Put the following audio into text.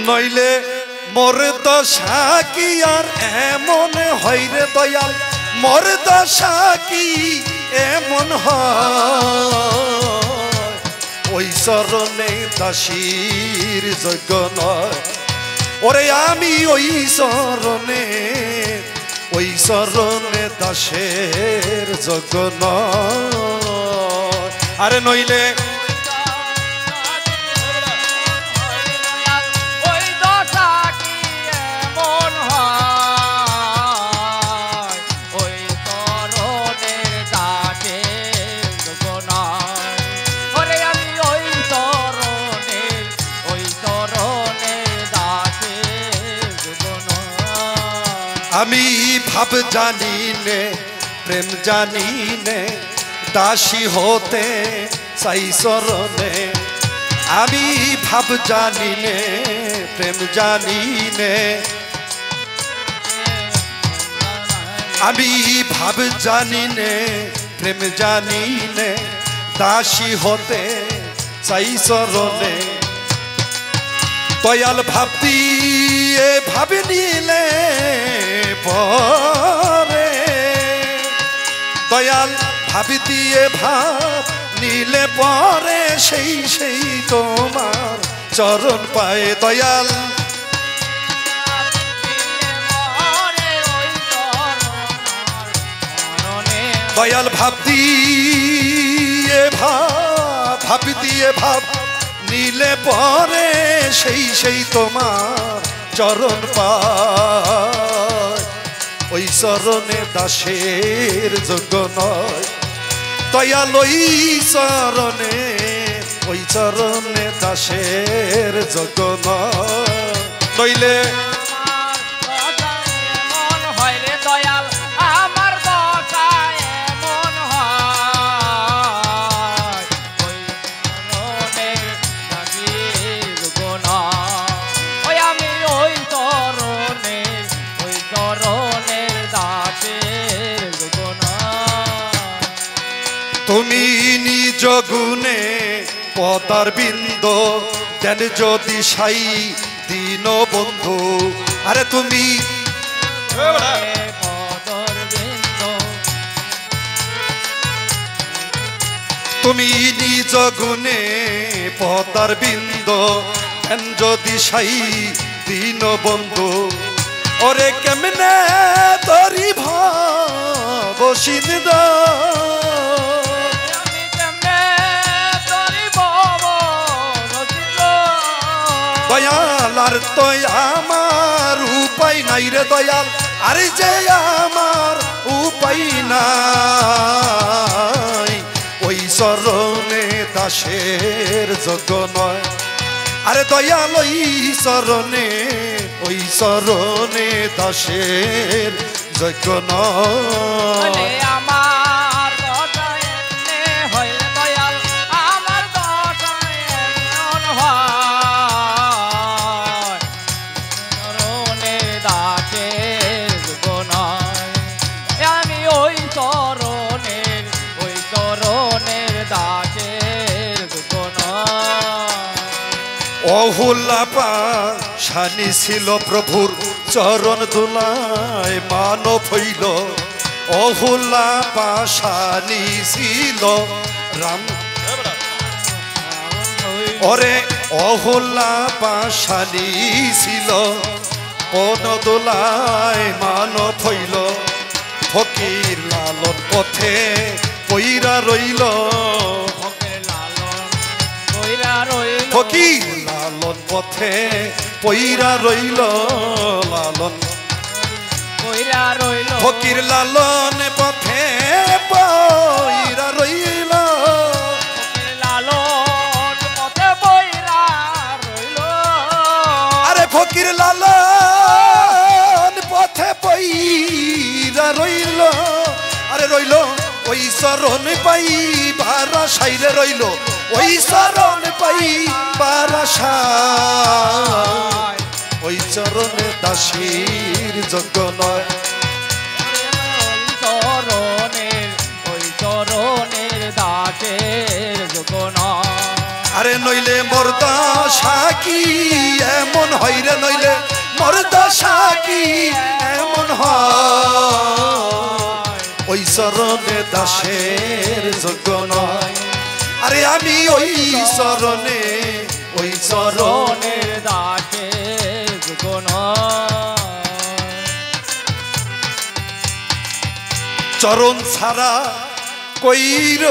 নইলে মোর দশা কি আর এমন হয় রে দয়াল মোর দশা কি এমন হয় ওই চরণে দাসীর যোগ্য নয় ওরে আমি ওই চরণে দাসের যোগ্য নয় আরে নইলে আমি ভাব জানি নে প্রেম জানি নে দাসী হতে চাই চরণে আমি ভাব জানি নে প্রেম জানি নে আমি ভাব জানি নে প্রেম জানি নে দাসী হতে চাই চরণে দয়াল ভাবতি ভাবে নিলে পরে দয়াল ভাবি দিয়ে ভাব নিলে পরে সেই তোমার চরণ পায় দয়াল দয়াল ভাব দিয়ে ভাবি দিয়ে ভাব নিলে পরে সেই তোমার চরণ পায় ওই চরণে দাসের যোগ্য নয় দয়াল ওই চরণে দাসের যোগ্য নয় নইলে তুমি নিজ গুণে পদার বিন্দ দেন যদি সাই দিন বন্ধু আরে তুমি নিজ গুণে পদার বিন্দ দেন যদি সাই দিন বন্ধু ওরে কেমনে তরি ভবসিন্দ দয়াল আর তো আমার উপায় নাই রে দয়াল আরে যে আমার উপায় নাই ওই চরণে দাসের যোগ্য নয় আরে দয়াল ওই চরণে দাসের যোগ্য নয় অহুলা পাশানি ছিল প্রভুর চরণ ধুলায় মানব হইল অহুলা পাশানি ছিল রাম ওরে অহুলা পাশানি ছিল পন দোলায় মানব হইল ফকির লালন পথে পইরা রইল ফকির লালন পথে পইরা রইল লালন ফকির লালন পথে পইরা রইল আরে ফকির লালন পথে পইরা রইল আরে রইল ওই চরণ পাই ভারা সাইরে রইল ওই চরণ পাই বারাসা ওই চরণে দাসীর যোগ্য নয় ওই চরণের দাসের যোগ্য নয় আরে নইলে মোর দাস দশা কি এমন হইরে নইলে মোর দশা কি এমন হয় ওই চরণে দাসের যোগ্য নয় আরে আমি ওই চরণে দাসের গুণ চরণ ছাড়া কইর